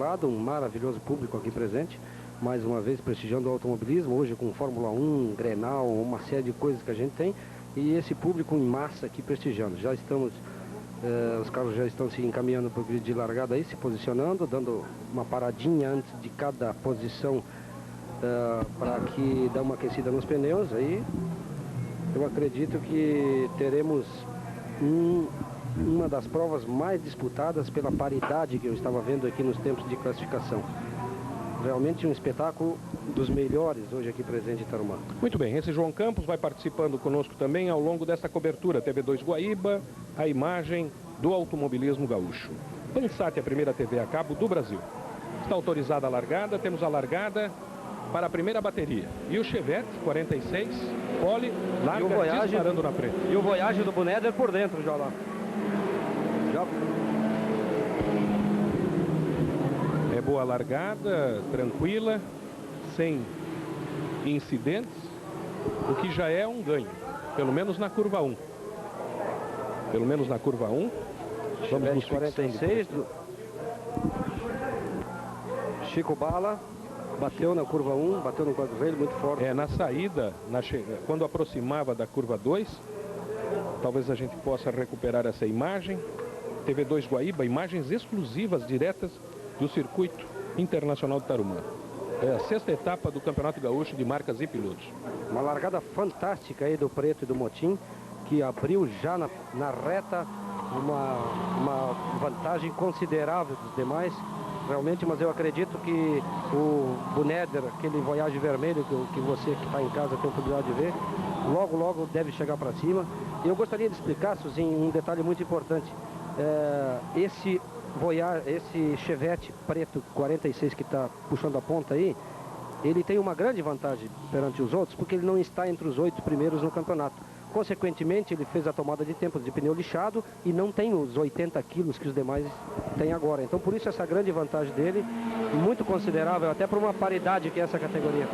lado, um maravilhoso público aqui presente, mais uma vez prestigiando o automobilismo, hoje com Fórmula 1, Grenal, uma série de coisas que a gente tem, e esse público em massa aqui prestigiando. Já estamos, os carros já estão se encaminhando para o grid de largada aí, se posicionando, dando uma paradinha antes de cada posição para que dê uma aquecida nos pneus. Aí eu acredito que teremos uma das provas mais disputadas pela paridade que eu estava vendo aqui nos tempos de classificação. Realmente um espetáculo dos melhores hoje aqui presente em Tarumã. Muito bem, esse João Campos vai participando conosco também ao longo dessa cobertura. TV2 Guaíba, a imagem do automobilismo gaúcho. Pansat, a primeira TV a cabo do Brasil. Está autorizada a largada, temos a largada para a primeira bateria. E o Chevette 46, Pole, larga disparando na frente. E o Voyage do Buneder por dentro já lá. É boa largada, tranquila, sem incidentes, o que já é um ganho, pelo menos na curva 1. Pelo menos na curva 1. Vamos nos 46 do Chico Bala, bateu na curva 1, bateu no quadro vermelho muito forte. Na saída, quando aproximava da curva 2, talvez a gente possa recuperar essa imagem. TV2 Guaíba, imagens exclusivas diretas do Circuito Internacional de Tarumã. É a 6ª etapa do Campeonato Gaúcho de Marcas e Pilotos. Uma largada fantástica aí do Preto e do Motim, que abriu já na reta uma vantagem considerável dos demais. Realmente, mas eu acredito que o Buneder, aquele Voyage vermelho que você que está em casa tem a oportunidade de ver, logo deve chegar para cima. E eu gostaria de explicar, Suzinho, um detalhe muito importante. Esse Chevette preto 46 que está puxando a ponta aí, ele tem uma grande vantagem perante os outros, porque ele não está entre os 8 primeiros no campeonato. Consequentemente, ele fez a tomada de tempo de pneu lixado e não tem os 80 quilos que os demais têm agora. Então, por isso, essa grande vantagem dele, muito considerável, até para uma paridade que é essa categoria.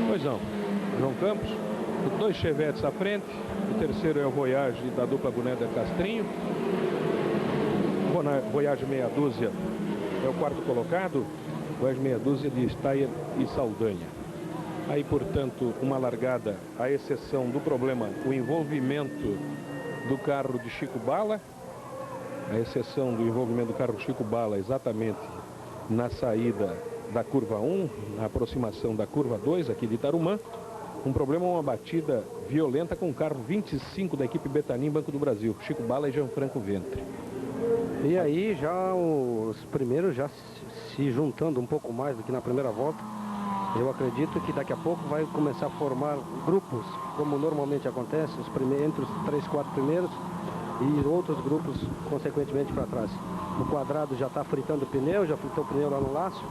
Pois não, João Campos, 2 Chevettes à frente, o terceiro é o Voyage da dupla Buneder Castrinho. Voyage meia dúzia é o 4º colocado, Voyage meia dúzia de Steyr e Saldanha. Aí, portanto, uma largada, à exceção do problema, o envolvimento do carro de Chico Bala, a exceção do envolvimento do carro Chico Bala exatamente na saída da curva 1, na aproximação da curva 2 aqui de Tarumã. Um problema, uma batida violenta com o carro 25 da equipe Betanin Banco do Brasil, Chico Bala e Gianfranco Ventre. E aí já os primeiros já se juntando um pouco mais do que na primeira volta. Eu acredito que daqui a pouco vai começar a formar grupos, como normalmente acontece, entre os 3, 4 primeiros e outros grupos consequentemente para trás. O Quadrado já está fritando o pneu, já fritou o pneu lá no laço.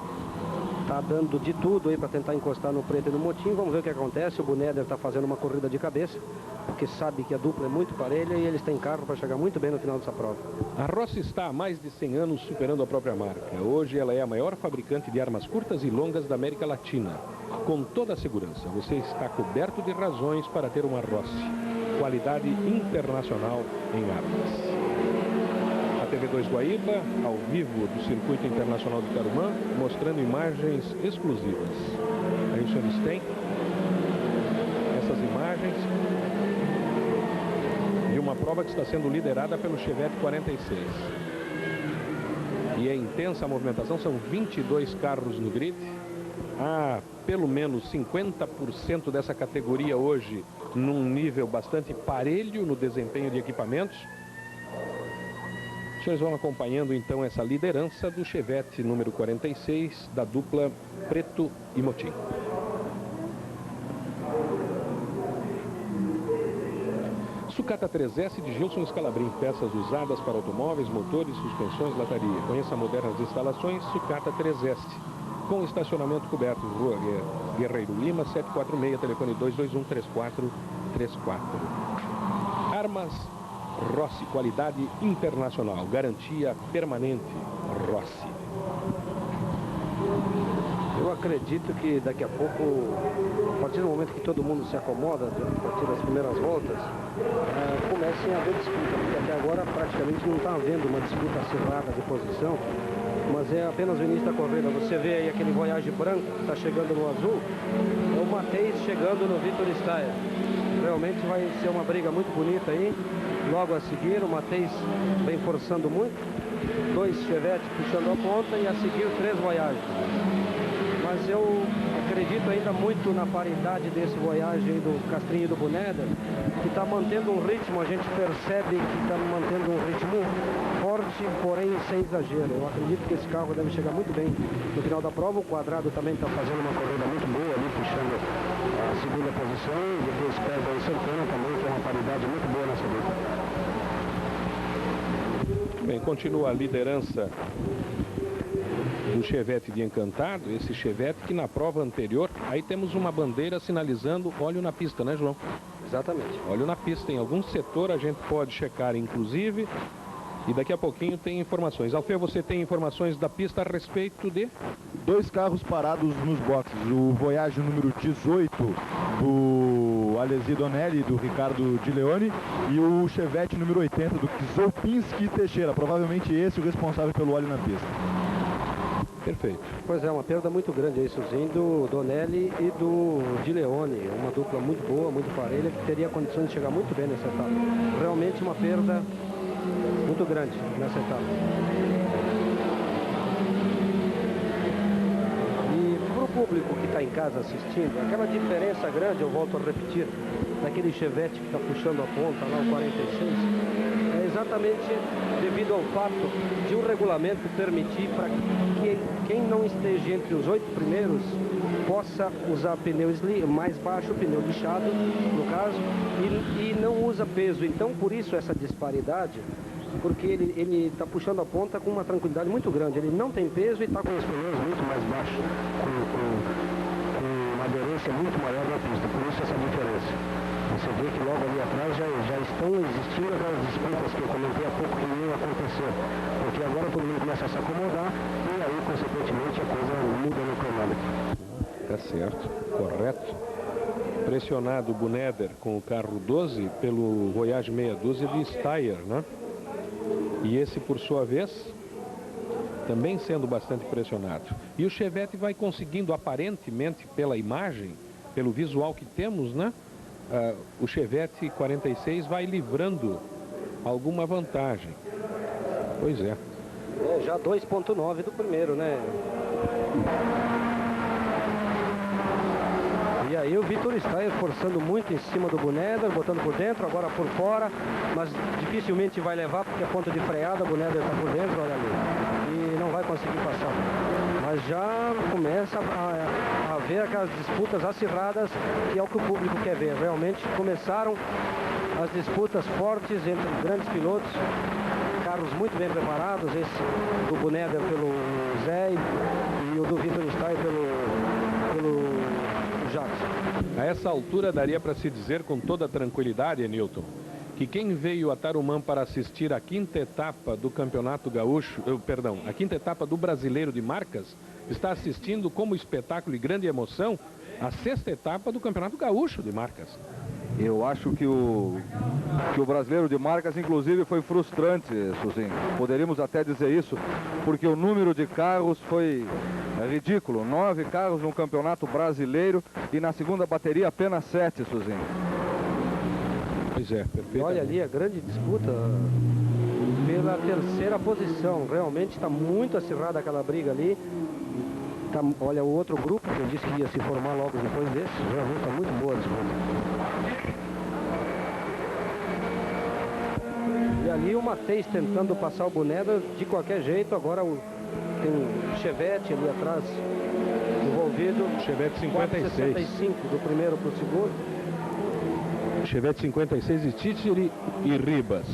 Está dando de tudo aí para tentar encostar no Preto e no Motim. Vamos ver o que acontece. O Buneder está fazendo uma corrida de cabeça, porque sabe que a dupla é muito parelha e eles têm carro para chegar muito bem no final dessa prova. A Rossi está há mais de 100 anos superando a própria marca. Hoje ela é a maior fabricante de armas curtas e longas da América Latina. Com toda a segurança, você está coberto de razões para ter uma Rossi. Qualidade internacional em armas. TV2 Guaíba, ao vivo do Circuito Internacional de Tarumã, mostrando imagens exclusivas. Aí os senhores têm essas imagens de uma prova que está sendo liderada pelo Chevette 46. E é intensa a movimentação, são 22 carros no grid. Há pelo menos 50% dessa categoria hoje num nível bastante parelho no desempenho de equipamentos. Os senhores vão acompanhando então essa liderança do Chevette número 46 da dupla Preto e Motim. Sucata 3S de Gilson Scalabrin, peças usadas para automóveis, motores, suspensões, lataria. Conheça modernas instalações Sucata 3S, com estacionamento coberto, Rua Guerreiro Lima, 746, telefone 221-3434. Armas Rossi, qualidade internacional, garantia permanente, Rossi. Eu acredito que daqui a pouco, a partir do momento que todo mundo se acomoda, a partir das primeiras voltas, comecem a haver disputa, porque até agora praticamente não está havendo uma disputa acirrada de posição. mas é apenas o início da corrida. Você vê aí aquele Voyage branco que está chegando no azul, é o Matheus chegando no Vitor Steyer. Realmente vai ser uma briga muito bonita aí. Logo a seguir, o Matheus vem forçando muito, 2 Chevette puxando a ponta e a seguir 3 Voyages. Mas eu acredito ainda muito na paridade desse Voyage aí do Castrinho e do Buneder, que está mantendo um ritmo, a gente percebe que está mantendo um ritmo forte, porém sem exagero. Eu acredito que esse carro deve chegar muito bem no final da prova. O Quadrado também está fazendo uma corrida muito boa ali, puxando a segunda posição, e depois pega o Santana também, que é uma paridade muito boa nessa luta. Bem, continua a liderança do Chevette de Encantado, esse Chevette que na prova anterior, aí temos uma bandeira sinalizando óleo na pista, né, João? Exatamente. Óleo na pista, em algum setor a gente pode checar, inclusive, e daqui a pouquinho tem informações. Alfeu, você tem informações da pista a respeito de? 2 carros parados nos boxes, o Voyage número 18 do Alesi Donelli, do Ricardo Di Leone, e o Chevette número 80 do Zolpinski Teixeira, provavelmente esse o responsável pelo óleo na pista. Perfeito. Pois é, uma perda muito grande aí, Suzinho, do Donelli e do Di Leone. Uma dupla muito boa, muito parelha, que teria condições de chegar muito bem nessa etapa. Realmente uma perda muito grande nessa etapa. E para o público que está em casa assistindo, aquela diferença grande, eu volto a repetir, daquele Chevette que está puxando a ponta lá, o 46, é exatamente devido ao fato de um regulamento permitir para que quem não esteja entre os 8 primeiros possa usar pneu mais baixo, pneu lixado, no caso, e não usa peso. Então, por isso essa disparidade, porque ele está puxando a ponta com uma tranquilidade muito grande. Ele não tem peso e está com os pneus muito mais baixos, com uma aderência muito maior na pista. Por isso essa diferença. Você vê que logo ali atrás já estão existindo aquelas disputas que eu comentei há pouco que não aconteceu. Porque agora todo mundo começa a se acomodar e aí, consequentemente, a coisa muda no cronômetro. Tá certo, correto. Pressionado o Buneder com o carro 12 pelo Voyage meia dúzia de Steyer, né? E esse, por sua vez, também sendo bastante pressionado. E o Chevette vai conseguindo, aparentemente, pela imagem, pelo visual que temos, né? O Chevette 46 vai livrando alguma vantagem. Pois é. Já 2.9 do primeiro, né? E aí o Vitor Steyer forçando muito em cima do Buneder, botando por dentro, agora por fora, mas dificilmente vai levar porque é ponto de freada, o Buneder está por dentro, olha ali, e não vai conseguir passar. Mas já começa a ver aquelas disputas acirradas, que é o que o público quer ver. Realmente começaram as disputas fortes entre grandes pilotos, carros muito bem preparados, esse do Buneder pelo Zé e o do Vitor Steyer pelo Jackson. A essa altura daria para se dizer com toda tranquilidade, Newton, que quem veio a Tarumã para assistir a 5ª etapa do Campeonato Gaúcho, a 5ª etapa do Brasileiro de Marcas, está assistindo como espetáculo e grande emoção a 6ª etapa do Campeonato Gaúcho de Marcas. Eu acho que o Brasileiro de Marcas, inclusive, foi frustrante, Suzinho. Poderíamos até dizer isso, porque o número de carros foi ridículo. 9 carros no Campeonato Brasileiro e na segunda bateria apenas 7, Suzinho. Pois é, perfeito. Olha ali a grande disputa pela 3ª posição. Realmente está muito acirrada aquela briga ali. Olha o outro grupo que eu disse que ia se formar logo depois desse. Realmente está muito boa a disputa. E ali o Matheus tentando passar o Buneder de qualquer jeito. Agora tem um Chevette ali atrás envolvido. Chevette 56. 4,65 do primeiro para o segundo. Chevette 56 de Titiri e Ribas.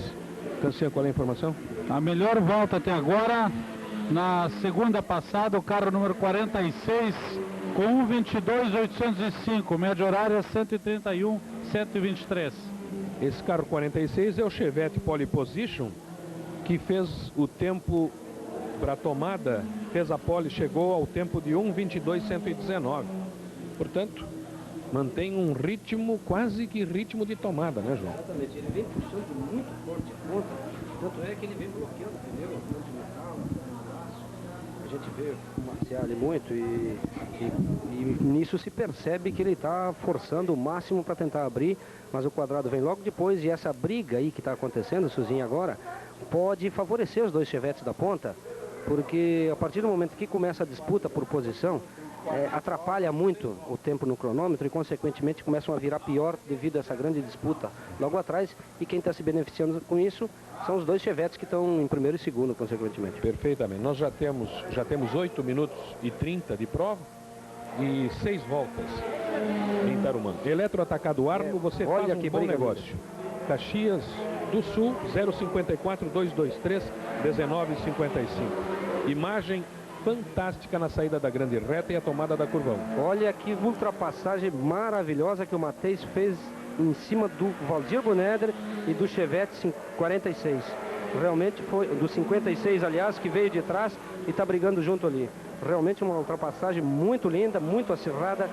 Cancian, qual é a informação? A melhor volta até agora, na segunda passada, o carro número 46 com 1:22.805, média horária 131.123. Esse carro 46 é o Chevette Pole Position, que fez o tempo para a tomada, fez a pole, chegou ao tempo de 1:22.119. Portanto, mantém um ritmo, quase que ritmo de tomada, né, João? Exatamente, ele vem puxando muito forte a ponta, tanto é que ele vem bloqueando o pneu, a ponte de metal, o braço. gente vê o Marciali muito e nisso se percebe que ele está forçando o máximo para tentar abrir, mas o quadrado vem logo depois e essa briga aí que está acontecendo, Suzinho, agora, pode favorecer os dois chevetes da ponta, porque a partir do momento que começa a disputa por posição, atrapalha muito o tempo no cronômetro e, consequentemente, começam a virar pior devido a essa grande disputa logo atrás. E quem está se beneficiando com isso são os dois chevetes que estão em primeiro e segundo, consequentemente. Perfeitamente. Nós já temos 8 minutos e 30 de prova e 6 voltas em Tarumã. Eletroatacado Arno, você faz um bom negócio. Caxias do Sul, 054-223-1955. Imagem fantástica na saída da grande reta e a tomada da curva 1. Olha que ultrapassagem maravilhosa que o Matheus fez em cima do Valdir Buneder e do Chevette 46. Realmente foi, do 56, aliás, que veio de trás e está brigando junto ali. Realmente uma ultrapassagem muito linda, muito acirrada,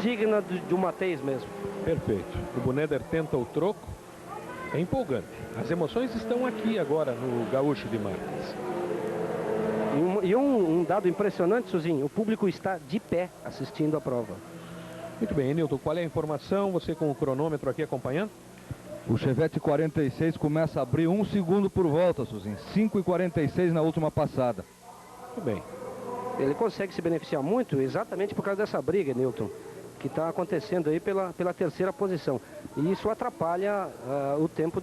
digna do Matheus mesmo. Perfeito. O Buneder tenta o troco. É empolgante. As emoções estão aqui agora no Gaúcho de Marcas. E um dado impressionante, Suzinho, o público está de pé assistindo a prova. Muito bem, Nilton, qual é a informação? Você com o cronômetro aqui acompanhando? O Chevette 46 começa a abrir 1 segundo por volta, Suzinho. 5,46 na última passada. Muito bem. Ele consegue se beneficiar muito exatamente por causa dessa briga, Nilton, que está acontecendo aí pela terceira posição. E isso atrapalha o tempo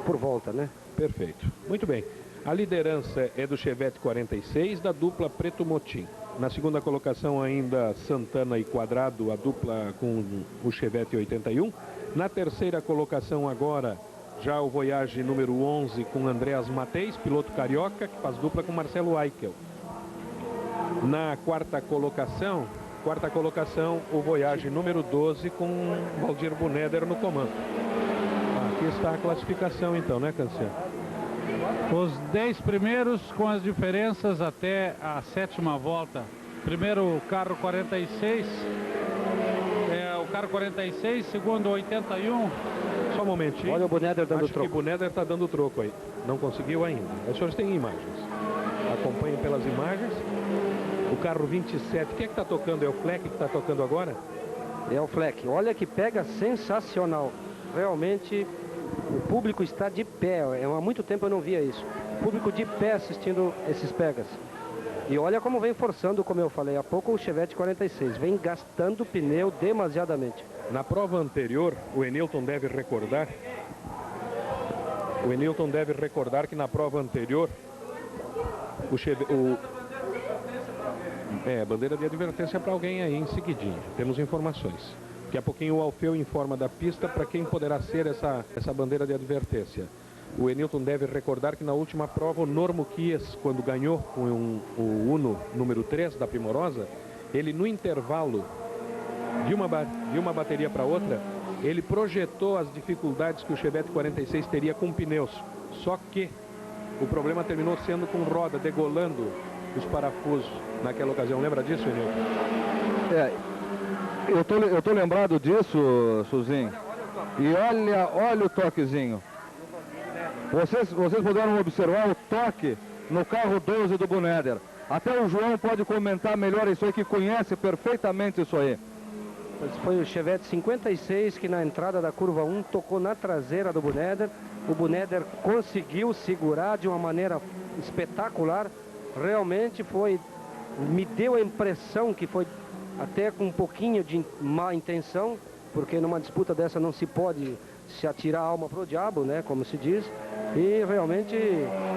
por volta, né? Perfeito. Muito bem. A liderança é do Chevette 46, da dupla Preto Motim. Na segunda colocação ainda Santana e Quadrado, a dupla com o Chevette 81. Na terceira colocação agora já o Voyage número 11 com Andreas Mateis, piloto carioca, que faz dupla com Marcelo Aikel. Na quarta colocação o Voyage número 12 com Valdir Buneder no comando. Aqui está a classificação então, né, Canciano? Os 10 primeiros com as diferenças até a sétima volta. Primeiro o carro 46, o carro 46, segundo 81. Só um momentinho. Olha o Buneder dando Acho troco. que o Buneder está dando troco aí. Não conseguiu ainda. Os senhores têm imagens. Acompanhem pelas imagens. O carro 27, quem é que está tocando? É o Fleck que está tocando agora? É o Fleck. Olha que pega sensacional. Realmente o público está de pé. Há muito tempo eu não via isso. O público de pé assistindo esses pegas. E olha como vem forçando, como eu falei há pouco, o Chevette 46. Vem gastando pneu demasiadamente. Na prova anterior, o Enilton deve recordar que na prova anterior bandeira de advertência para alguém aí em seguidinho. Temos informações. Daqui a pouquinho o Alfeu informa da pista para quem poderá ser essa bandeira de advertência. O Enilton deve recordar que na última prova o Normo Kies, quando ganhou com o Uno número 3 da Primorosa, ele no intervalo de uma bateria para outra, ele projetou as dificuldades que o Chevette 46 teria com pneus. Só que o problema terminou sendo com roda, degolando os parafusos naquela ocasião. Lembra disso, Enilton? Eu tô lembrado disso, Suzinho. E olha o toquezinho. Vocês puderam observar o toque no carro 12 do Buneder. Até o João pode comentar melhor isso aí, que conhece perfeitamente isso aí. Foi o Chevette 56 que na entrada da curva 1 tocou na traseira do Buneder. O Buneder conseguiu segurar de uma maneira espetacular. Realmente me deu a impressão que foi até com um pouquinho de má intenção, porque numa disputa dessa não se pode se atirar a alma pro diabo, né, como se diz. E realmente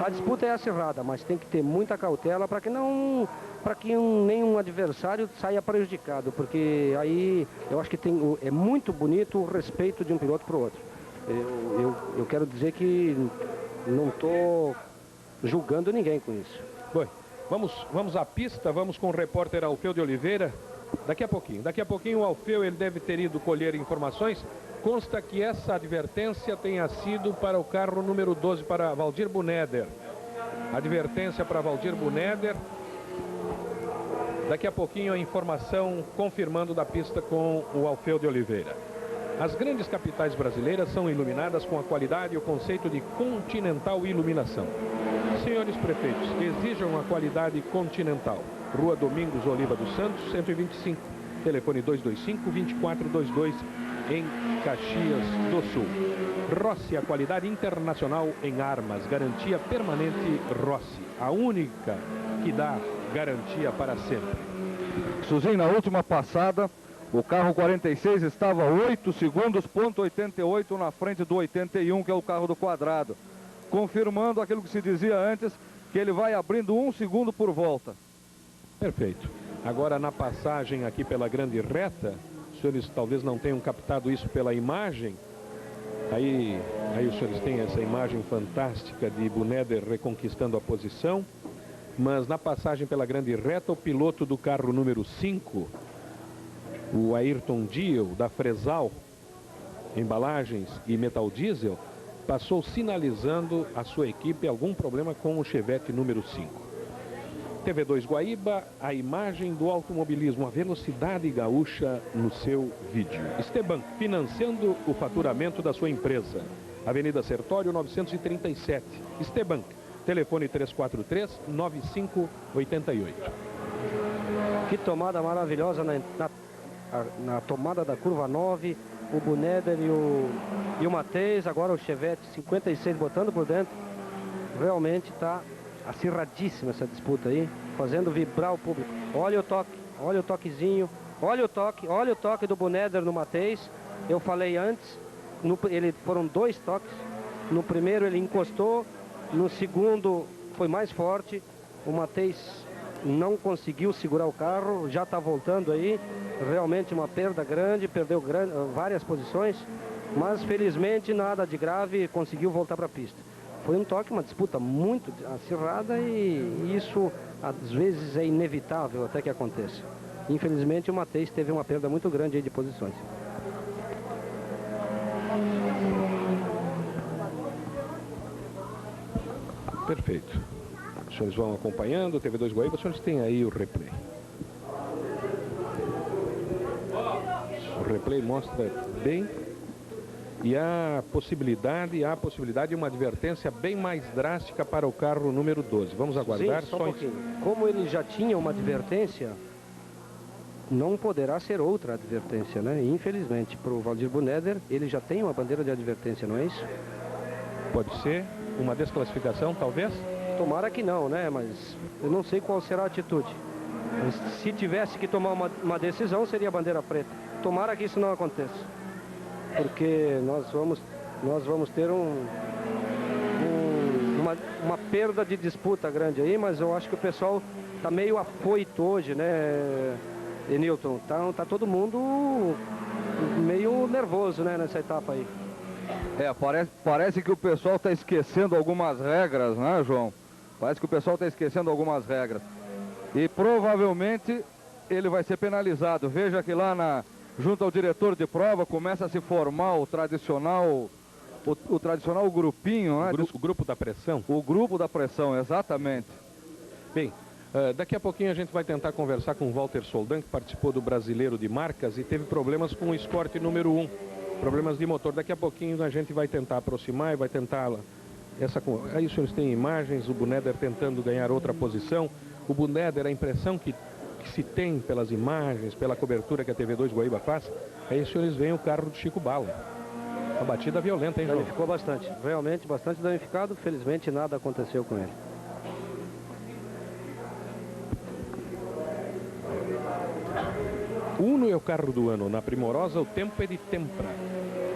a disputa é acirrada, mas tem que ter muita cautela para que nenhum adversário saia prejudicado, porque aí eu acho que é muito bonito o respeito de um piloto para o outro. Eu quero dizer que não estou julgando ninguém com isso. Bom, vamos à pista, vamos com o repórter Alfeu de Oliveira. Daqui a pouquinho o Alfeu ele deve ter ido colher informações. Consta que essa advertência tenha sido para o carro número 12, para Valdir Buneder. Advertência para Valdir Buneder. Daqui a pouquinho a informação confirmando da pista com o Alfeu de Oliveira. As grandes capitais brasileiras são iluminadas com a qualidade e o conceito de Continental Iluminação. Senhores prefeitos, exijam a qualidade continental. Rua Domingos Oliva dos Santos, 125. Telefone 225-2422 em Caxias do Sul. Rossi, a qualidade internacional em armas. Garantia permanente Rossi. A única que dá garantia para sempre. Suzinho, na última passada, o carro 46 estava 8 segundos, ponto 88 na frente do 81, que é o carro do quadrado. Confirmando aquilo que se dizia antes, que ele vai abrindo 1 segundo por volta. Perfeito. Agora, na passagem aqui pela grande reta, os senhores talvez não tenham captado isso pela imagem. Aí os senhores têm essa imagem fantástica de Buneder reconquistando a posição. Mas na passagem pela grande reta, o piloto do carro número 5, o Ayrton Diel, da Fresal, Embalagens e Metal Diesel, passou sinalizando a sua equipe algum problema com o Chevette número 5. TV2 Guaíba, a imagem do automobilismo, a velocidade gaúcha no seu vídeo. Esteban, financiando o faturamento da sua empresa. Avenida Sertório, 937. Esteban, telefone 343-9588. Que tomada maravilhosa na tomada da curva 9. O Buneder e o Matheus, agora o Chevette 56 botando por dentro. Realmente está acirradíssima essa disputa aí, fazendo vibrar o público. Olha o toque, olha o toquezinho, olha o toque do Buneder no Matheus. Eu falei antes, foram 2 toques. No primeiro ele encostou, no segundo foi mais forte. O Matheus não conseguiu segurar o carro, já está voltando aí. Realmente uma perda grande, perdeu várias posições, mas felizmente nada de grave, conseguiu voltar para a pista. Foi um toque, uma disputa muito acirrada e isso às vezes é inevitável até que aconteça. Infelizmente o Matheus teve uma perda muito grande aí de posições. Perfeito. Os senhores vão acompanhando, TV2 Guaíba, os senhores têm aí o replay. O replay mostra bem e há possibilidade de uma advertência bem mais drástica para o carro número 12. Vamos aguardar. Sim, só um pouquinho. Como ele já tinha uma advertência, não poderá ser outra advertência, né? Infelizmente, para o Valdir Buneder, ele já tem uma bandeira de advertência, não é isso? Pode ser uma desclassificação, talvez? Tomara que não, né? Mas eu não sei qual será a atitude. Mas se tivesse que tomar uma decisão, seria a bandeira preta. Tomara que isso não aconteça. Porque nós vamos ter uma perda de disputa grande aí, mas eu acho que o pessoal está meio afoito hoje, né, Enilton? Tá todo mundo meio nervoso, né, nessa etapa aí. Parece que o pessoal está esquecendo algumas regras, né, João? Parece que o pessoal está esquecendo algumas regras. E provavelmente ele vai ser penalizado. Veja que lá junto ao diretor de prova começa a se formar o tradicional grupinho, né? O grupo da pressão? O grupo da pressão, exatamente. Bem, daqui a pouquinho a gente vai tentar conversar com o Walter Soldan, que participou do Brasileiro de Marcas e teve problemas com o Escort número 1. Problemas de motor. Daqui a pouquinho a gente vai tentar aproximar e vai tentar... Aí os senhores têm imagens, o Buneder tentando ganhar outra posição. O Buneder, a impressão que se tem pelas imagens, pela cobertura que a TV2 Guaíba faz, aí os senhores veem o carro do Chico Bala. Uma batida violenta, hein, João? Danificou bastante, realmente bastante danificado. Felizmente nada aconteceu com ele. O Uno é o carro do ano. Na Primorosa, o tempo é de Tempra.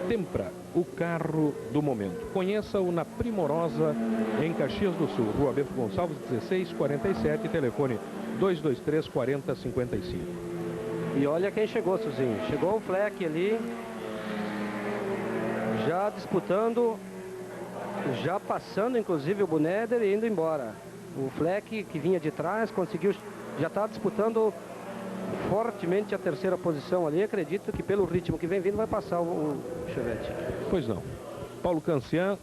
Tempra, o carro do momento. Conheça-o na Primorosa, em Caxias do Sul. Rua Bento Gonçalves, 1647, telefone 223-4055. E olha quem chegou, Suzinho. Chegou o Fleck ali, já disputando, já passando inclusive o Buneder e indo embora. O Fleck, que vinha de trás, conseguiu, já está disputando fortemente a terceira posição ali. Acredito que pelo ritmo que vem vindo vai passar o Chevette. Pois não. Paulo Cancian,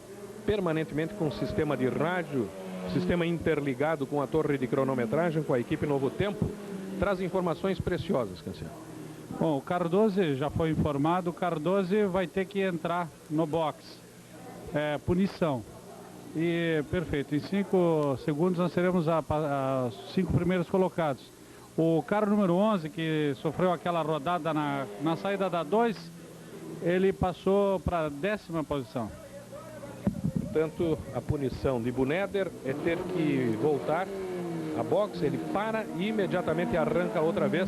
permanentemente com o sistema de rádio, sistema interligado com a torre de cronometragem, com a equipe Novo Tempo, traz informações preciosas, Cancian. Bom, o Cardoso já foi informado, o Cardoso vai ter que entrar no box. Punição. E perfeito, em 5 segundos nós teremos os 5 primeiros colocados. O carro número 11, que sofreu aquela rodada na saída da 2, ele passou para a 10ª posição. Portanto, a punição de Buneder é ter que voltar a boxe, ele para e imediatamente arranca outra vez.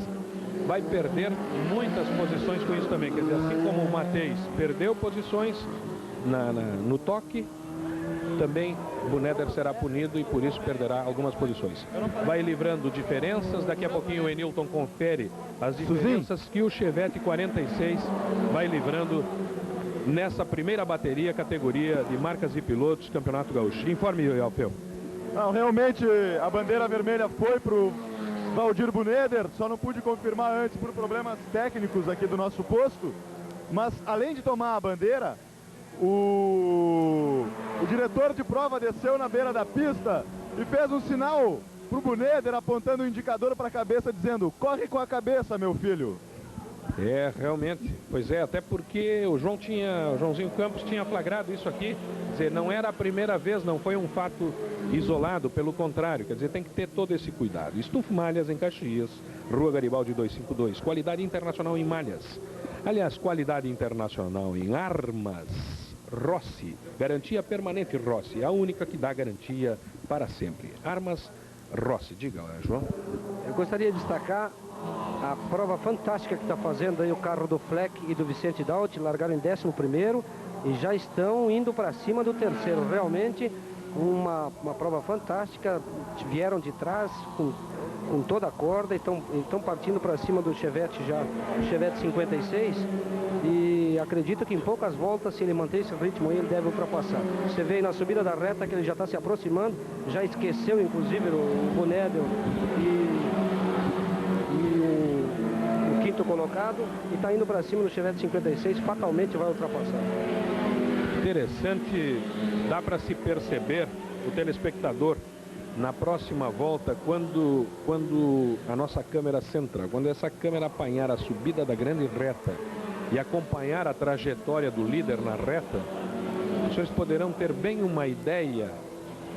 Vai perder muitas posições com isso também, quer dizer, assim como o Mateis perdeu posições no toque, também Buneder será punido e por isso perderá algumas posições. Vai livrando diferenças, daqui a pouquinho o Enilton confere as diferenças que o Chevette 46 vai livrando nessa primeira bateria, categoria de marcas e pilotos, Campeonato Gaúcho. Informe, Alfeu. Não, realmente a bandeira vermelha foi para o Valdir Buneder, só não pude confirmar antes por problemas técnicos aqui do nosso posto, mas além de tomar a bandeira, o diretor de prova desceu na beira da pista e fez um sinal para o Buneder, apontando o indicador para a cabeça, dizendo: corre com a cabeça, meu filho. É, realmente, pois é, até porque o Joãozinho Campos tinha flagrado isso aqui, quer dizer, não era a primeira vez, não foi um fato isolado, pelo contrário, quer dizer, tem que ter todo esse cuidado. Estufo Malhas em Caxias, Rua Garibaldi 252, qualidade internacional em malhas. Aliás, qualidade internacional em armas, Rossi, garantia permanente Rossi, a única que dá garantia para sempre. Armas Rossi, diga, João. Eu gostaria de destacar a prova fantástica que está fazendo aí o carro do Fleck e do Vicente Daut, largaram em 11º e já estão indo para cima do terceiro. Realmente uma prova fantástica, vieram de trás com toda a corda e estão partindo para cima do Chevette já, o Chevette 56, e acredito que em poucas voltas, se ele manter esse ritmo aí, ele deve ultrapassar. Você vê aí na subida da reta que ele já está se aproximando, já esqueceu inclusive o Buneder o quinto colocado, e está indo para cima no Chevette 56, fatalmente vai ultrapassar. Interessante, dá para se perceber, o telespectador, na próxima volta, quando a nossa câmera central, quando essa câmera apanhar a subida da grande reta e acompanhar a trajetória do líder na reta, os senhores poderão ter bem uma ideia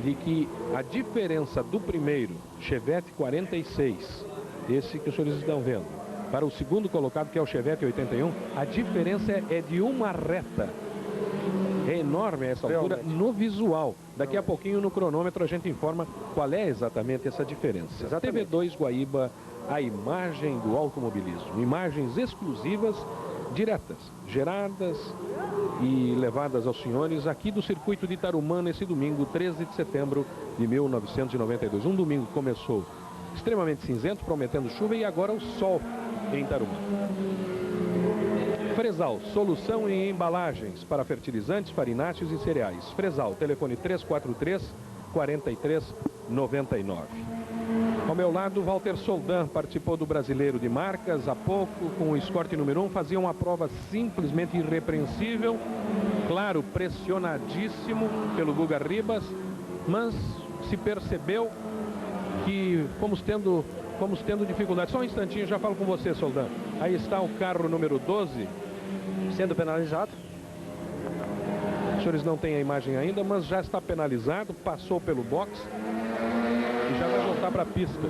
de que a diferença do primeiro, Chevette 46, esse que os senhores estão vendo, para o segundo colocado, que é o Chevette 81, a diferença é de uma reta. É enorme a essa altura no visual. Daqui a pouquinho no cronômetro a gente informa qual é exatamente essa diferença. Exatamente. TV2 Guaíba, a imagem do automobilismo. Imagens exclusivas, diretas, geradas e levadas aos senhores aqui do circuito de Tarumã nesse domingo, 13 de setembro de 1992. Um domingo que começou extremamente cinzento, prometendo chuva, e agora o sol em Tarumã. Fresal, solução em embalagens para fertilizantes, farináceos e cereais. Fresal, telefone 343-4399. Ao meu lado, Walter Soldan participou do Brasileiro de Marcas há pouco, com o Escort número 1, fazia uma prova simplesmente irrepreensível, claro, pressionadíssimo pelo Guga Ribas, mas se percebeu que fomos tendo dificuldade. Só um instantinho, já falo com você, Soldan. Aí está o carro número 12. Sendo penalizado. Os senhores não têm a imagem ainda, mas já está penalizado, passou pelo box e já vai voltar para a pista.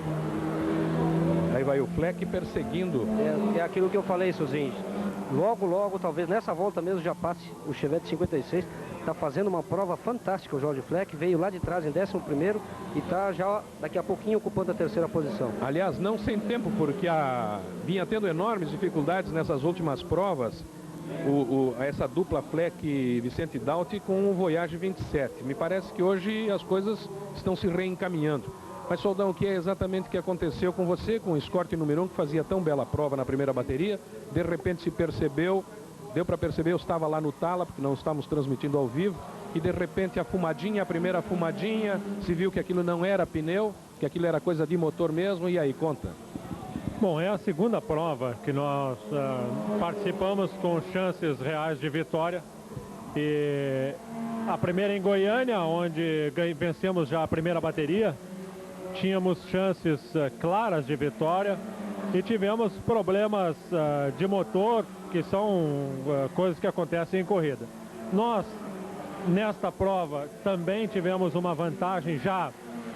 Aí vai o Fleck perseguindo. É aquilo que eu falei, Suzinho. Logo, talvez nessa volta mesmo já passe o Chevette 56. Está fazendo uma prova fantástica o Jorge Fleck. Veio lá de trás em 11º e está já daqui a pouquinho ocupando a terceira posição. Aliás, não sem tempo, porque vinha tendo enormes dificuldades nessas últimas provas. Essa dupla Fleck e Vicente Daut com o Voyage 27. Me parece que hoje as coisas estão se reencaminhando. Mas, Soldão, o que é exatamente o que aconteceu com você, com o Escort número 1, que fazia tão bela prova na primeira bateria, de repente se percebeu, deu para perceber, eu estava lá no Tala, porque não estávamos transmitindo ao vivo, e de repente a primeira fumadinha, se viu que aquilo não era pneu, que aquilo era coisa de motor mesmo, e aí, conta? Bom, é a segunda prova que nós participamos com chances reais de vitória. E a primeira em Goiânia, onde vencemos já a primeira bateria, tínhamos chances claras de vitória e tivemos problemas de motor, que são coisas que acontecem em corrida. Nós nesta prova também tivemos uma vantagem, já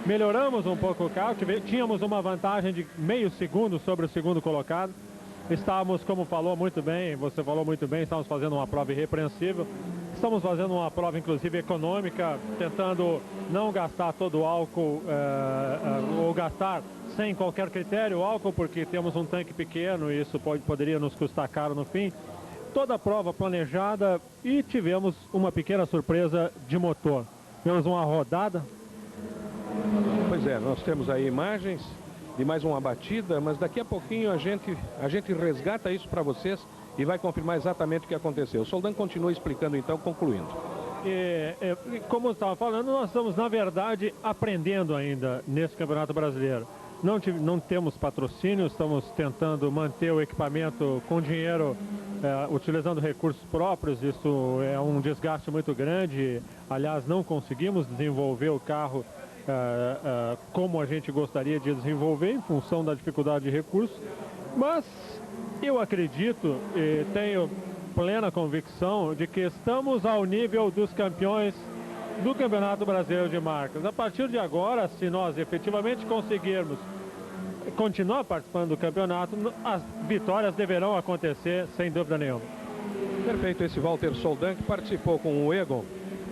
melhoramos um pouco o carro, tínhamos uma vantagem de meio segundo sobre o segundo colocado. Estávamos, como falou muito bem, você falou muito bem, estávamos fazendo uma prova irrepreensível. Estamos fazendo uma prova, inclusive, econômica, tentando não gastar todo o álcool, ou gastar sem qualquer critério o álcool, porque temos um tanque pequeno e isso poderia nos custar caro no fim. Toda a prova planejada e tivemos uma pequena surpresa de motor. Tivemos uma rodada. Pois é, nós temos aí imagens de mais uma batida, mas daqui a pouquinho a gente resgata isso para vocês e vai confirmar exatamente o que aconteceu. O Soldan continua explicando, então, concluindo. Como eu estava falando, nós estamos, na verdade, aprendendo ainda nesse Campeonato Brasileiro. Não temos patrocínio, estamos tentando manter o equipamento com dinheiro, utilizando recursos próprios. Isso é um desgaste muito grande. Aliás, não conseguimos desenvolver o carro como a gente gostaria de desenvolver em função da dificuldade de recursos, mas eu acredito e tenho plena convicção de que estamos ao nível dos campeões do Campeonato Brasileiro de Marcas. A partir de agora, se nós efetivamente conseguirmos continuar participando do campeonato, as vitórias deverão acontecer sem dúvida nenhuma. Perfeito, esse Walter Soldan que participou com o Egon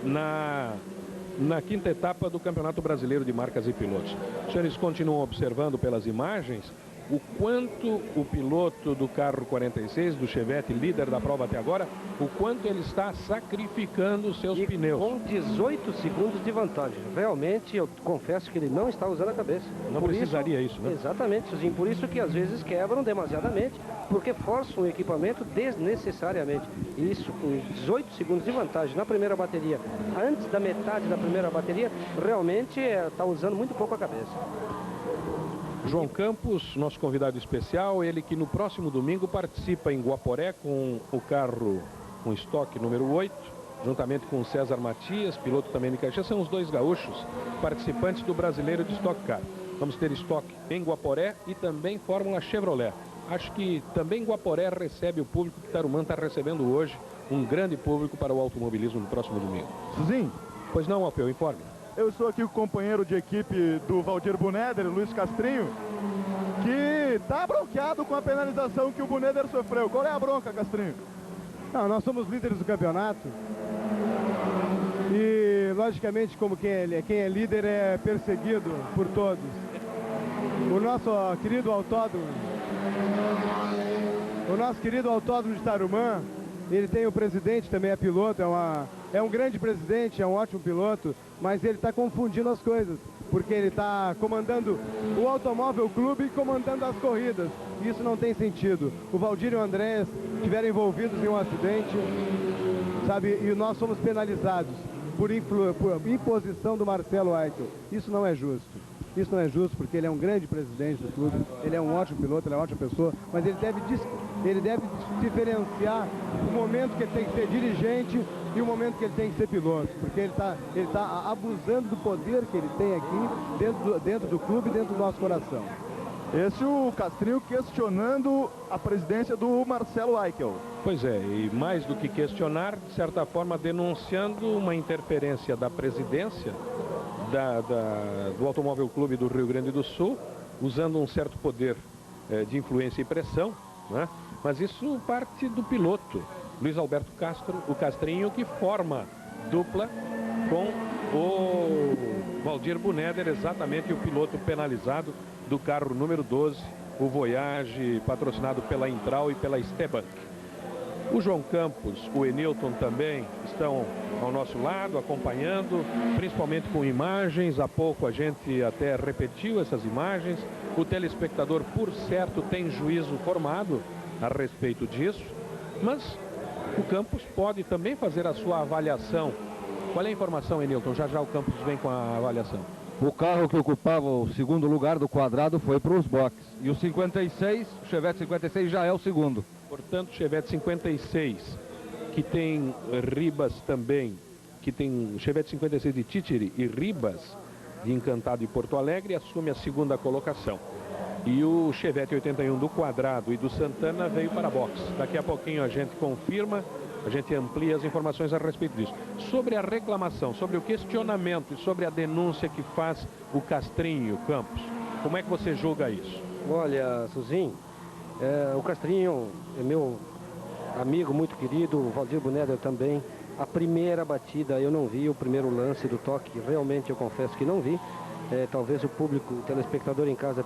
na quinta etapa do Campeonato Brasileiro de Marcas e Pilotos. Os senhores continuam observando pelas imagens o quanto o piloto do carro 46, do Chevette, líder da prova até agora, o quanto ele está sacrificando os seus pneus. Com 18 segundos de vantagem. Realmente, eu confesso que ele não está usando a cabeça. Não precisaria isso, né? Exatamente, Suzinho. Por isso que às vezes quebram demasiadamente, porque forçam o equipamento desnecessariamente. Isso, com 18 segundos de vantagem na primeira bateria, antes da metade da primeira bateria, realmente está usando muito pouco a cabeça. João Campos, nosso convidado especial, ele que no próximo domingo participa em Guaporé com o carro com estoque número 8, juntamente com o César Matias, piloto também de Caxias. São os dois gaúchos participantes do Brasileiro de Stock Car. Vamos ter estoque em Guaporé e também Fórmula Chevrolet. Acho que também Guaporé recebe o público que Tarumã está recebendo hoje, um grande público para o automobilismo no próximo domingo. Suzinho? Pois não, Alpeu, informe. Eu estou aqui com o companheiro de equipe do Valdir Buneder, Luiz Castrinho, que está bronqueado com a penalização que o Buneder sofreu. Qual é a bronca, Castrinho? Não, nós somos líderes do campeonato e, logicamente, como quem é líder é perseguido por todos. O nosso querido autódromo de Tarumã, ele tem o presidente, também é piloto, é um grande presidente, é um ótimo piloto, mas ele está confundindo as coisas, porque ele está comandando o Automóvel Clube e comandando as corridas. Isso não tem sentido. O Valdir e o Andrés estiveram envolvidos em um acidente, sabe, e nós somos penalizados por imposição do Marcelo Aichel. Isso não é justo. Isso não é justo, porque ele é um grande presidente do clube, ele é um ótimo piloto, ele é uma ótima pessoa, mas ele deve diferenciar o momento que ele tem que ser dirigente e o momento que ele tem que ser piloto, porque ele tá abusando do poder que ele tem aqui dentro do clube, dentro do nosso coração. Esse é o Castrinho questionando a presidência do Marcelo Aichel. Pois é, e mais do que questionar, de certa forma denunciando uma interferência da presidência do Automóvel Clube do Rio Grande do Sul, usando um certo poder de influência e pressão, né? Mas isso parte do piloto, Luiz Alberto Castro, o Castrinho, que forma dupla com o Valdir Buneder, exatamente o piloto penalizado do carro número 12, o Voyage, patrocinado pela Intral e pela Estebank. O João Campos, o Enilton também estão ao nosso lado, acompanhando, principalmente com imagens. Há pouco a gente até repetiu essas imagens. O telespectador, por certo, tem juízo formado a respeito disso, mas o Campos pode também fazer a sua avaliação. Qual é a informação, Enilton? Já já o Campos vem com a avaliação. O carro que ocupava o segundo lugar do quadrado foi para os boxes. E o 56, o Chevette 56 já é o segundo. Portanto, Chevette 56, que tem Ribas também, que tem Chevette 56 de Titiri e Ribas de Encantado e Porto Alegre, assume a segunda colocação. E o Chevette 81 do Quadrado e do Santana veio para a box. Daqui a pouquinho a gente confirma a gente amplia as informações a respeito disso. Sobre a reclamação, sobre o questionamento e sobre a denúncia que faz o Castrinho Campos, como é que você julga isso? Olha, Suzinho, o Castrinho é meu amigo muito querido, o Valdir Buneder também. A primeira batida eu não vi, o primeiro lance do toque, realmente eu confesso que não vi. Talvez o público, o telespectador em casa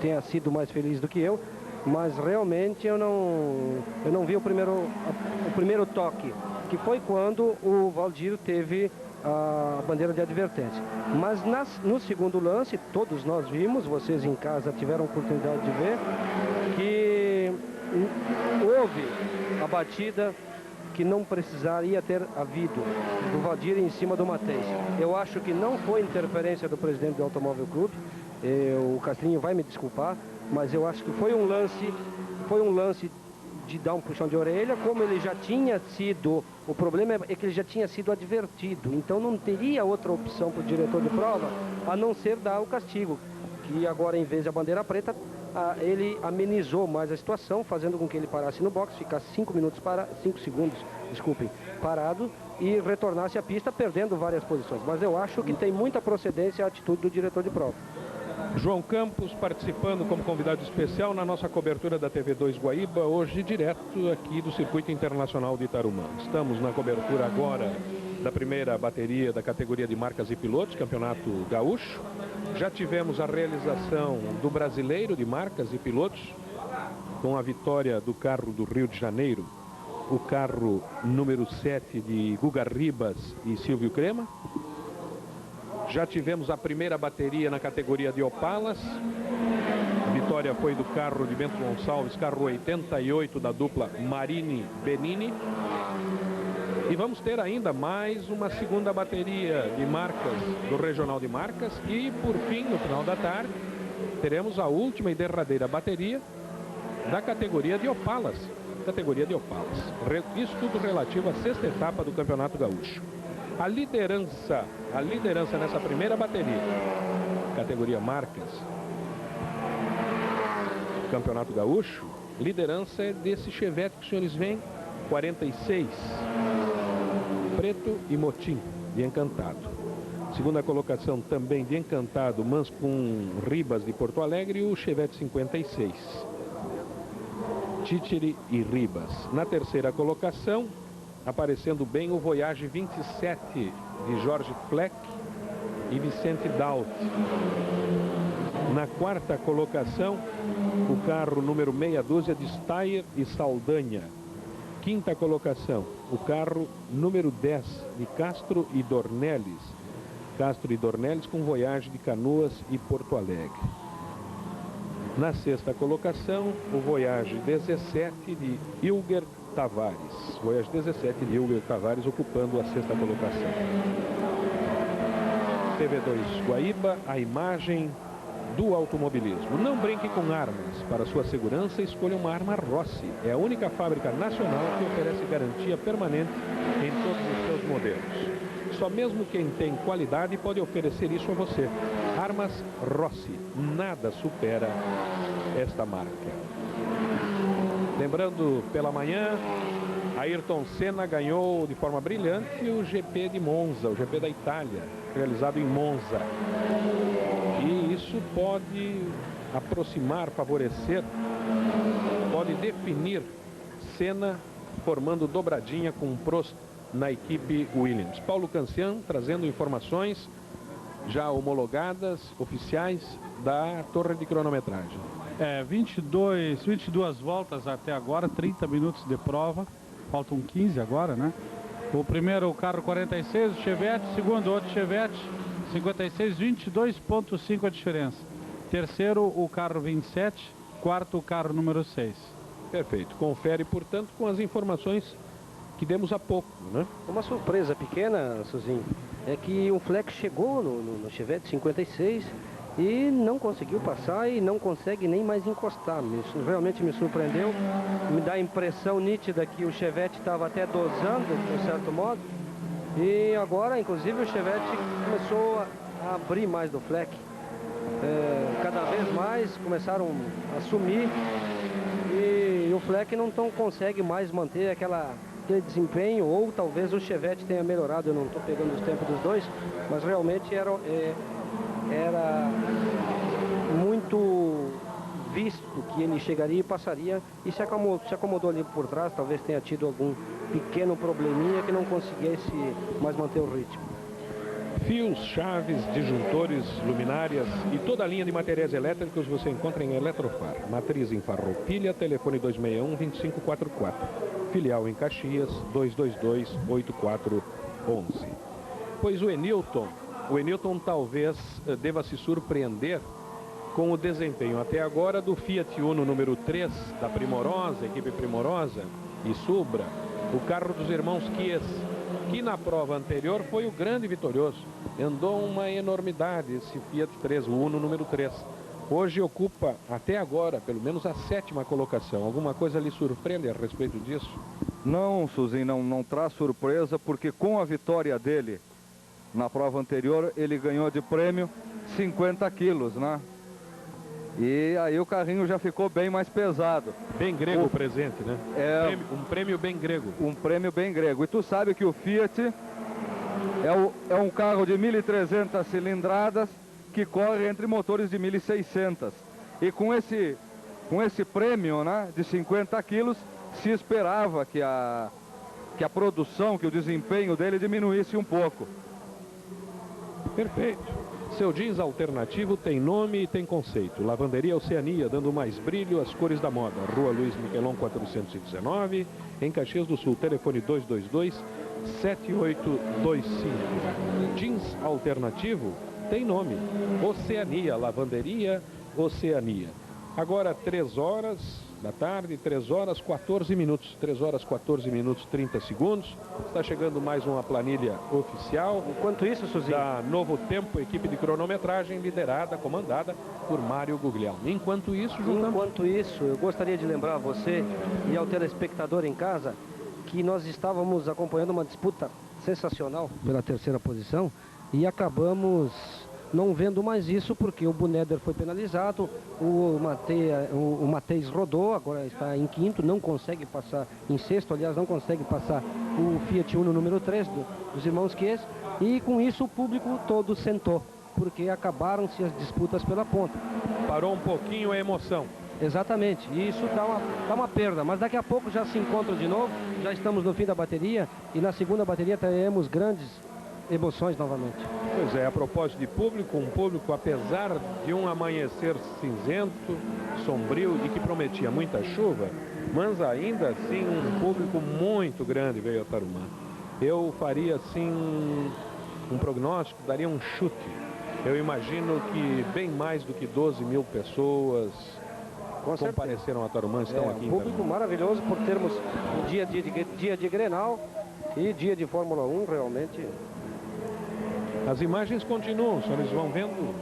tenha sido mais feliz do que eu, mas realmente eu não vi o primeiro toque, que foi quando o Valdir teve a bandeira de advertência. Mas no segundo lance, todos nós vimos, vocês em casa tiveram oportunidade de ver, que houve a batida que não precisaria ter havido, do Valdir em cima do Matheus. Eu acho que não foi interferência do presidente do Automóvel Clube, o Castrinho vai me desculpar, mas eu acho que foi um lance de dar um puxão de orelha, como ele já tinha sido, o problema é que ele já tinha sido advertido, então não teria outra opção para o diretor de prova, a não ser dar o castigo, que agora em vez da bandeira preta, ele amenizou mais a situação, fazendo com que ele parasse no box, ficasse 5 segundos, parado e retornasse à pista, perdendo várias posições. Mas eu acho que tem muita procedência a atitude do diretor de prova. João Campos participando como convidado especial na nossa cobertura da TV2 Guaíba, hoje direto aqui do Circuito Internacional de Tarumã. Estamos na cobertura agora da primeira bateria da categoria de marcas e pilotos, Campeonato Gaúcho. Já tivemos a realização do Brasileiro de Marcas e Pilotos, com a vitória do carro do Rio de Janeiro, o carro número 7 de Guga Ribas e Silvio Crema. Já tivemos a primeira bateria na categoria de Opalas. A vitória foi do carro de Bento Gonçalves, carro 88 da dupla Marini Benini. E vamos ter ainda mais uma segunda bateria de marcas do Regional de Marcas. E, por fim, no final da tarde, teremos a última e derradeira bateria da categoria de Opalas. Isso tudo relativo à sexta etapa do Campeonato Gaúcho. A liderança nessa primeira bateria, categoria Marcas, Campeonato Gaúcho, liderança é desse Chevette que os senhores veem, 46, preto e motim, de Encantado. Segunda colocação também de Encantado, mas com Ribas de Porto Alegre, o Chevette 56. Titiri e Ribas. Na terceira colocação, aparecendo bem o Voyage 27 de Jorge Fleck e Vicente Daut. Na quarta colocação, o carro número meia dúzia de Steyr e Saldanha. Quinta colocação, o carro número 10 de Castro e Dornelles. Castro e Dornelles com Voyage de Canoas e Porto Alegre. Na sexta colocação, o Voyage 17 de Ilger Tavares. Voyage 17 de Ilger Tavares ocupando a sexta colocação. TV2 Guaíba, a imagem do automobilismo. Não brinque com armas. Para sua segurança, escolha uma arma Rossi. É a única fábrica nacional que oferece garantia permanente em todos os seus modelos. Só mesmo quem tem qualidade pode oferecer isso a você. Armas Rossi. Nada supera esta marca. Lembrando, pela manhã, Ayrton Senna ganhou de forma brilhante o GP de Monza, o GP da Itália, realizado em Monza. E isso pode aproximar, favorecer, pode definir Senna formando dobradinha com Prost na equipe Williams. Paulo Cancian trazendo informações já homologadas, oficiais, da torre de cronometragem. 22 voltas até agora, 30 minutos de prova, faltam 15 agora, né? O primeiro, o carro 46, o Chevette, segundo, outro Chevette, 56, 22,5 a diferença. Terceiro, o carro 27, quarto, o carro número 6. Perfeito. Confere, portanto, com as informações que demos há pouco, né? Uma surpresa pequena, Suzinho, é que o Fleck chegou no Chevette 56 e não conseguiu passar e não consegue nem mais encostar. Isso realmente me surpreendeu. Me dá a impressão nítida que o Chevette estava até dosando, de certo modo. E agora, inclusive, o Chevette começou a abrir mais do Fleck. Cada vez mais começaram a sumir. E o o Fleck não consegue mais manter aquele desempenho, ou talvez o Chevette tenha melhorado, eu não estou pegando os tempos dos dois, mas realmente era muito visto que ele chegaria e passaria, e se acomodou ali por trás, talvez tenha tido algum pequeno probleminha que não conseguisse mais manter o ritmo. Fios, chaves, disjuntores, luminárias e toda a linha de materiais elétricos você encontra em Eletrofar. Matriz em Farroupilha, telefone 261-2544. Filial em Caxias, 222-8411. Pois o Enilton talvez deva se surpreender com o desempenho até agora do Fiat Uno número 3 da Primorosa, equipe Primorosa e Subra, o carro dos irmãos Chies, que na prova anterior foi o grande vitorioso. Andou uma enormidade esse Fiat 3, o Uno número 3. Hoje ocupa, até agora, pelo menos a 7ª colocação. Alguma coisa lhe surpreende a respeito disso? Não, Suzinho, não traz surpresa, porque com a vitória dele na prova anterior, ele ganhou de prêmio 50 quilos, né? E aí o carrinho já ficou bem mais pesado. Bem grego o presente, né? Um prêmio bem grego. Um prêmio bem grego. E tu sabe que o Fiat é um carro de 1.300 cilindradas que corre entre motores de 1.600. E com esse prêmio, né, de 50 quilos, se esperava que a produção, que o desempenho dele diminuísse um pouco. Perfeito. Seu jeans alternativo tem nome e tem conceito. Lavanderia Oceania, dando mais brilho às cores da moda. Rua Luiz Miquelon 419, em Caxias do Sul. Telefone 222-7825. Jeans alternativo tem nome. Oceania, Lavanderia Oceania. Agora 3 horas da tarde, 3 horas 14 minutos. 3 horas 14 minutos 30 segundos. Está chegando mais uma planilha oficial. Enquanto isso, Suzinho, da Novo Tempo, equipe de cronometragem liderada, comandada por Mário Guglielmo. Enquanto isso, eu gostaria de lembrar a você e ao telespectador em casa que nós estávamos acompanhando uma disputa sensacional pela 3ª posição e acabamos não vendo mais isso porque o Buneder foi penalizado, o Mateis rodou, agora está em 5º, não consegue passar, em 6º, aliás, não consegue passar o Fiat Uno número 3 dos irmãos Chies, e com isso o público todo sentou, porque acabaram-se as disputas pela ponta. Parou um pouquinho a emoção. Exatamente, e isso dá uma perda, mas daqui a pouco já se encontram de novo, já estamos no fim da bateria, e na segunda bateria teremos grandes emoções novamente. Pois é, a propósito de público, um público, apesar de um amanhecer cinzento, sombrio e que prometia muita chuva, mas ainda assim um público muito grande veio a Tarumã. Eu faria assim um prognóstico, daria um chute. Eu imagino que bem mais do que 12 mil pessoas compareceram a Tarumã, estão aqui. Um público maravilhoso por termos um dia de Grenal e dia de Fórmula 1, realmente. As imagens continuam, os senhores vão vendo,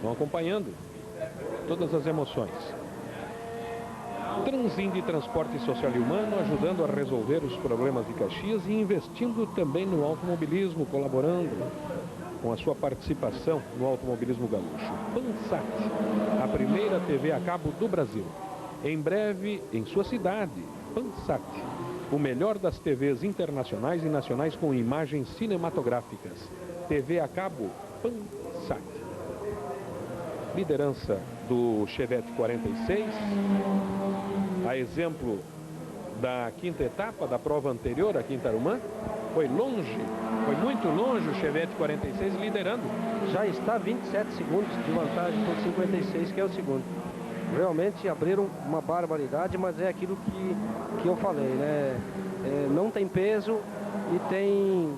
vão acompanhando todas as emoções. Transinde Transporte Social e Humano, ajudando a resolver os problemas de Caxias e investindo também no automobilismo, colaborando com a sua participação no automobilismo gaúcho. Pansat, a primeira TV a cabo do Brasil. Em breve, em sua cidade, Pansat, o melhor das TVs internacionais e nacionais com imagens cinematográficas. TV a cabo, Pansat. Liderança do Chevette 46, a exemplo da 5ª etapa da prova anterior aqui em Tarumã. Foi longe, foi muito longe o Chevette 46 liderando. Já está 27 segundos de vantagem por 56, que é o segundo. Realmente abriram uma barbaridade, mas é aquilo que eu falei, né? Não tem peso e tem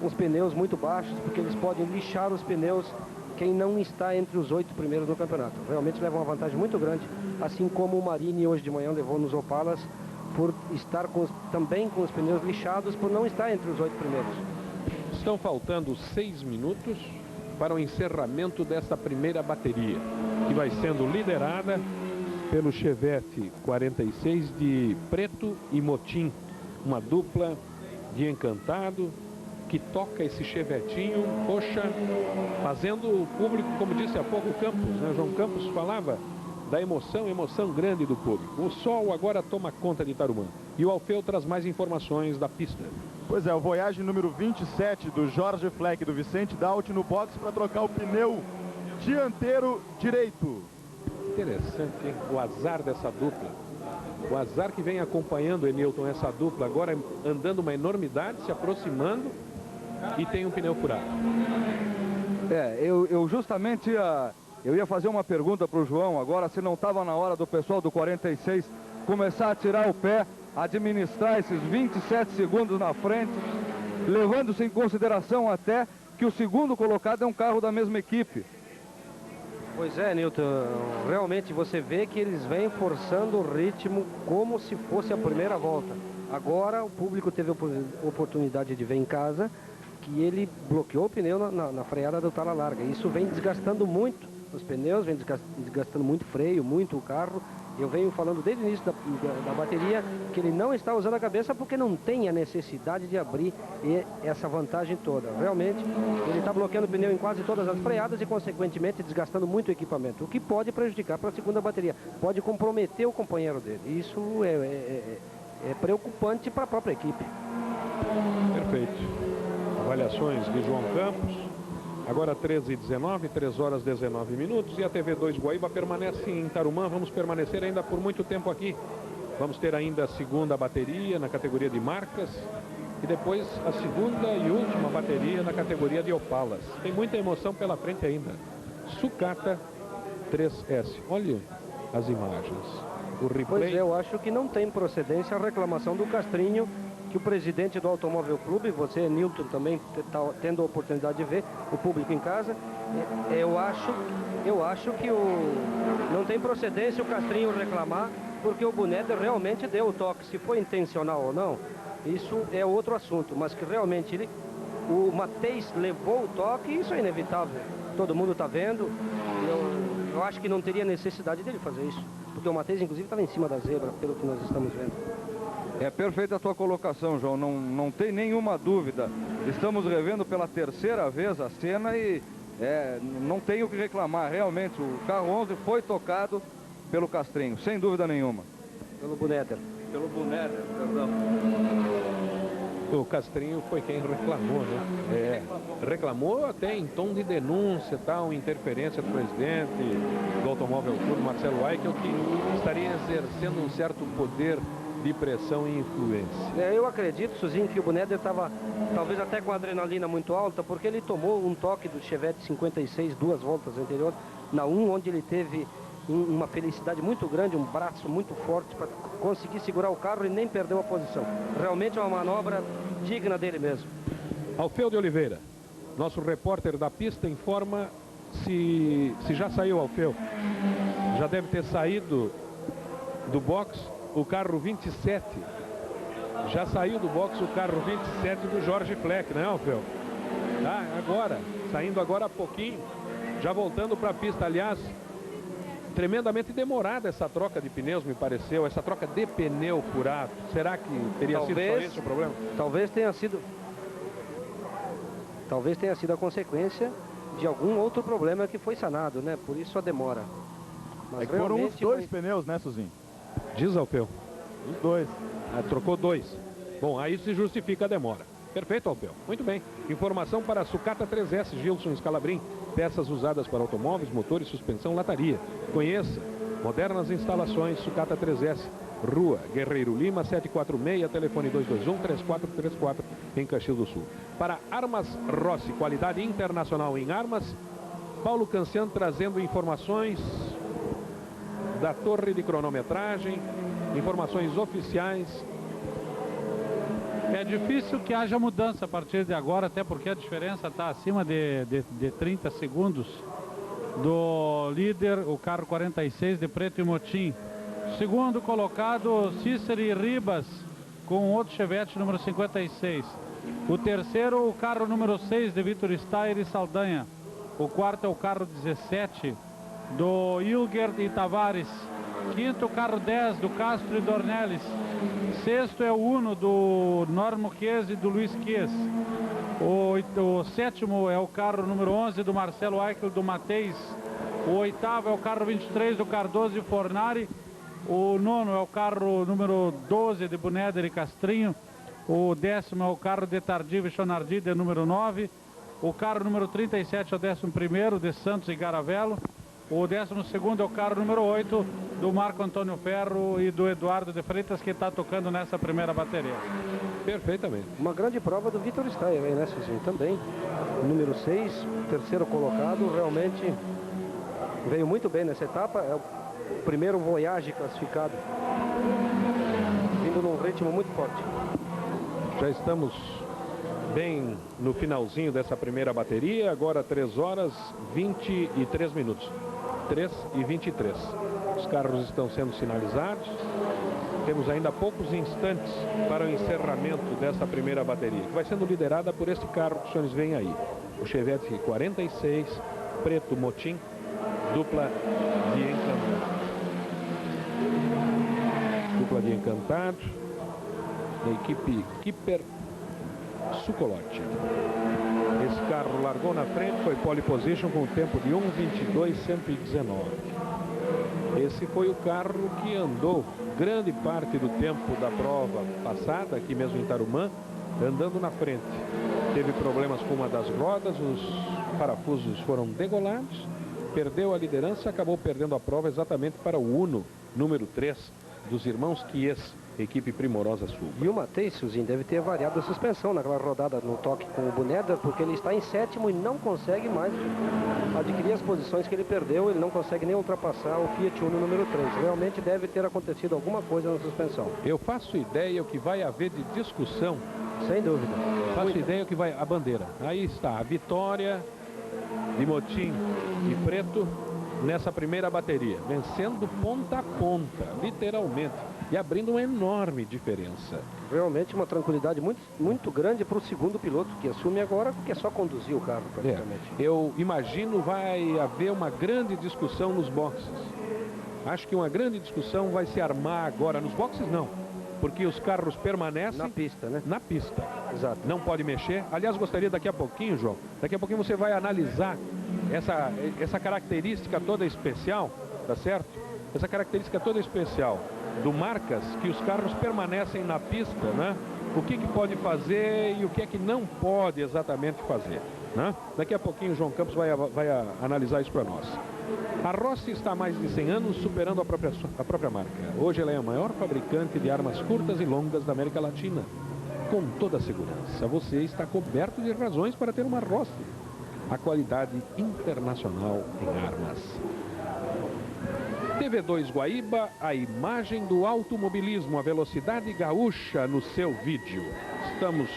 uns pneus muito baixos, porque eles podem lixar os pneus quem não está entre os 8 primeiros no campeonato. Realmente leva uma vantagem muito grande, assim como o Marini hoje de manhã levou nos Opalas, por estar também com os pneus lixados, por não estar entre os 8 primeiros. Estão faltando 6 minutos para o encerramento dessa primeira bateria, que vai sendo liderada pelo Chevette 46 de Preto e Motim, uma dupla de Encantado, que toca esse chevetinho, poxa, fazendo o público, como disse há pouco o Campos, né? João Campos falava da emoção grande do público. O sol agora toma conta de Tarumã. E o Alfeu traz mais informações da pista. Pois é, o Voyage número 27 do Jorge Fleck e do Vicente Daut no box para trocar o pneu dianteiro direito. Interessante, hein? O azar dessa dupla. O azar que vem acompanhando, Enilton, essa dupla, agora andando uma enormidade, se aproximando e tem um pneu furado. Eu justamente eu ia fazer uma pergunta para o João agora, se não estava na hora do pessoal do 46 começar a tirar o pé, administrar esses 27 segundos na frente, levando-se em consideração até que o segundo colocado é um carro da mesma equipe. Pois é, Nilton, realmente você vê que eles vêm forçando o ritmo como se fosse a primeira volta. Agora o público teve a oportunidade de ver em casa que ele bloqueou o pneu na freada do tala larga. Isso vem desgastando muito os pneus, vem desgastando muito freio, muito o carro. Eu venho falando desde o início da bateria que ele não está usando a cabeça porque não tem a necessidade de abrir essa vantagem toda. Realmente, ele está bloqueando o pneu em quase todas as freadas e, consequentemente, desgastando muito o equipamento, o que pode prejudicar para a segunda bateria, pode comprometer o companheiro dele. Isso é preocupante para a própria equipe. Perfeito. Avaliações de João Campos. Agora 13h19, 3 horas 19 minutos. E a TV2 Guaíba permanece em Tarumã. Vamos permanecer ainda por muito tempo aqui. Vamos ter ainda a segunda bateria na categoria de marcas. E depois a segunda e última bateria na categoria de Opalas. Tem muita emoção pela frente ainda. Sucata 3S. Olha as imagens. O replay. Pois é, eu acho que não tem procedência a reclamação do Castrinho, que o presidente do Automóvel Clube, você, Nilton, também está tendo a oportunidade de ver, o público em casa, eu acho que não tem procedência o Castrinho reclamar, porque o Buneder realmente deu o toque. Se foi intencional ou não, isso é outro assunto, mas que realmente o Matheus levou o toque, isso é inevitável. Todo mundo está vendo. Eu acho que não teria necessidade dele fazer isso, porque o Matheus, inclusive, estava em cima da zebra, pelo que nós estamos vendo. É perfeita a tua colocação, João, não tem nenhuma dúvida. Estamos revendo pela terceira vez a cena e não tenho o que reclamar. Realmente, o carro 11 foi tocado pelo Castrinho, sem dúvida nenhuma. Pelo Buneder. Pelo Buneder, perdão. O Castrinho foi quem reclamou, né? Reclamou até em tom de denúncia, tal, interferência do presidente do Automóvel Clube, Marcelo Eichel, que estaria exercendo um certo poder de pressão e influência. Eu acredito, Suzinho, que o Buneder estava talvez até com a adrenalina muito alta, porque ele tomou um toque do Chevette 56 duas voltas anteriores, na 1, onde ele teve uma felicidade muito grande, um braço muito forte para conseguir segurar o carro e nem perdeu a posição. Realmente é uma manobra digna dele mesmo. Alfeu de Oliveira, nosso repórter da pista, informa se já saiu, Alfeu. Já deve ter saído do box o carro 27. Já saiu do box o carro 27 do Jorge Fleck, né, Alfeu? Tá, agora, saindo agora há pouquinho, já voltando para a pista. Aliás, tremendamente demorada essa troca de pneus, me pareceu, essa troca de pneu furado. Será que teria sido só esse o problema? Talvez tenha sido a consequência de algum outro problema que foi sanado, né? Por isso a demora. Mas foram os dois pneus, né, Suzinho? Diz, Alfeu. Os dois. Trocou 2. Bom, aí se justifica a demora. Perfeito, Alfeu. Muito bem. Informação para a Sucata 3S, Gilson Scalabrin. Peças usadas para automóveis, motores, suspensão, lataria. Conheça. Modernas instalações, Sucata 3S. Rua Guerreiro Lima, 746, telefone 221-3434, em Caxias do Sul. Para Armas Rossi, qualidade internacional em armas. Paulo Cancian trazendo informações da torre de cronometragem, informações oficiais. É difícil que haja mudança a partir de agora, até porque a diferença está acima de 30 segundos do líder, o carro 46 de Preto e Motim. Segundo colocado, Cícero e Ribas, com outro Chevette número 56. O terceiro, o carro número 6 de Vitor Steyer e Saldanha. O quarto é o carro 17 do Ilger e Tavares. Quinto, o carro 10 do Castro e Dornelles. Sexto é o Uno do Normo Chies e do Luiz Chies. O sétimo é o carro número 11 do Marcelo Eichel do Matheus. O oitavo é o carro 23 do Cardoso e Fornari. O nono é o carro número 12 de Buneder e Castrinho. O 10º é o carro de Tardif e Chonardi, de número 9. O carro número 37 é o 11º de Santos e Garavello. O 12º é o carro número 8 do Marco Antônio Ferro e do Eduardo de Freitas, que está tocando nessa primeira bateria. Perfeitamente. Uma grande prova do Vitor Steyer, né, Suzinho? Também. Número 6, terceiro colocado, realmente veio muito bem nessa etapa. É o primeiro Voyage classificado. Vindo num ritmo muito forte. Já estamos bem no finalzinho dessa primeira bateria. Agora 3 horas 23 minutos. 3h23. Os carros estão sendo sinalizados. Temos ainda poucos instantes para o encerramento dessa primeira bateria, que vai sendo liderada por este carro que os senhores veem aí. O Chevette 46, preto Motin, dupla de Encantado. Dupla de Encantado, da equipe Kipper Sucolotti. Esse carro largou na frente, foi pole position com o tempo de 1:22.119. Esse foi o carro que andou grande parte do tempo da prova passada, aqui mesmo em Tarumã, andando na frente. Teve problemas com uma das rodas, os parafusos foram degolados, perdeu a liderança, acabou perdendo a prova exatamente para o Uno, número 3, dos irmãos Kies, equipe Primorosa Sul. E o Matheus, Suzinho, deve ter variado a suspensão naquela rodada no toque com o Buneder, porque ele está em 7º e não consegue mais adquirir as posições que ele perdeu. Ele não consegue nem ultrapassar o Fiat Uno número 3. Realmente deve ter acontecido alguma coisa na suspensão. Eu faço ideia o que vai haver de discussão. Sem dúvida. Faço ideia o que vai a bandeira. Aí está a vitória de Motin e Preto nessa primeira bateria, vencendo ponta a ponta, literalmente, e abrindo uma enorme diferença. Realmente uma tranquilidade muito grande para o segundo piloto, que assume agora, porque é só conduzir o carro praticamente. Eu imagino vai haver uma grande discussão nos boxes. Acho que uma grande discussão vai se armar agora. Nos boxes não, porque os carros permanecem na pista, né? Na pista. Exato. Não pode mexer. Aliás, gostaria daqui a pouquinho, João, daqui a pouquinho você vai analisar essa característica toda especial, tá certo? Essa característica toda especial do Marcas, que os carros permanecem na pista, né? O que pode fazer e o que é que não pode exatamente fazer, né? Daqui a pouquinho o João Campos vai analisar isso para nós. A Rossi está há mais de 100 anos superando a própria marca. Hoje ela é a maior fabricante de armas curtas e longas da América Latina. Com toda a segurança, você está coberto de razões para ter uma Rossi. A qualidade internacional em armas. TV2 Guaíba, a imagem do automobilismo, a velocidade gaúcha no seu vídeo. Estamos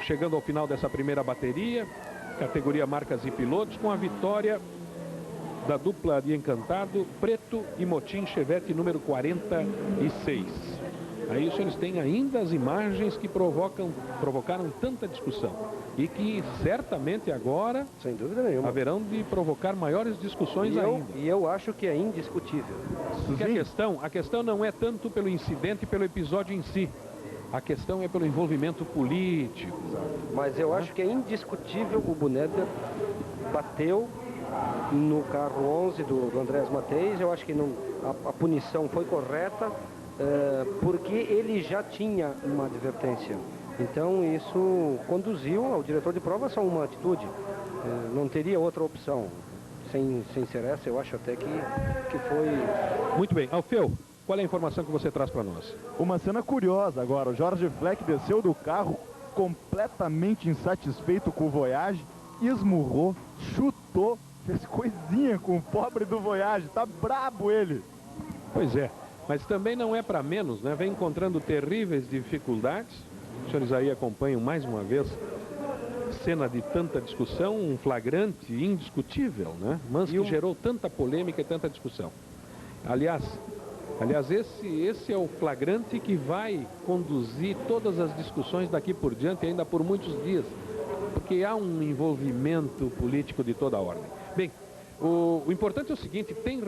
chegando ao final dessa primeira bateria, categoria marcas e pilotos, com a vitória da dupla de Encantado, Preto e Motin Chevette número 46. Aí os senhores têm ainda as imagens que provocaram tanta discussão e que certamente agora, sem dúvida nenhuma, haverão de provocar maiores discussões ainda. E eu acho que é indiscutível. Porque a questão não é tanto pelo incidente, pelo episódio em si. A questão é pelo envolvimento político. Mas eu acho que é indiscutível o Buneder bateu no carro 11 do Andrés Matheus. Eu acho que a punição foi correta. Porque ele já tinha uma advertência. Então isso conduziu ao diretor de prova só uma atitude. Não teria outra opção. Sem ser essa, eu acho até que foi... Muito bem. Alfeu, qual é a informação que você traz para nós? Uma cena curiosa agora. O Jorge Fleck desceu do carro completamente insatisfeito com o Voyage, esmurrou, chutou, fez coisinha com o pobre do Voyage. Tá brabo ele. Pois é. Mas também não é para menos, né? Vem encontrando terríveis dificuldades. Os senhores aí acompanham mais uma vez cena de tanta discussão, um flagrante indiscutível, né? Mas que gerou tanta polêmica e tanta discussão. Aliás, esse é o flagrante que vai conduzir todas as discussões daqui por diante, ainda por muitos dias, porque há um envolvimento político de toda a ordem. Bem, o importante é o seguinte, tem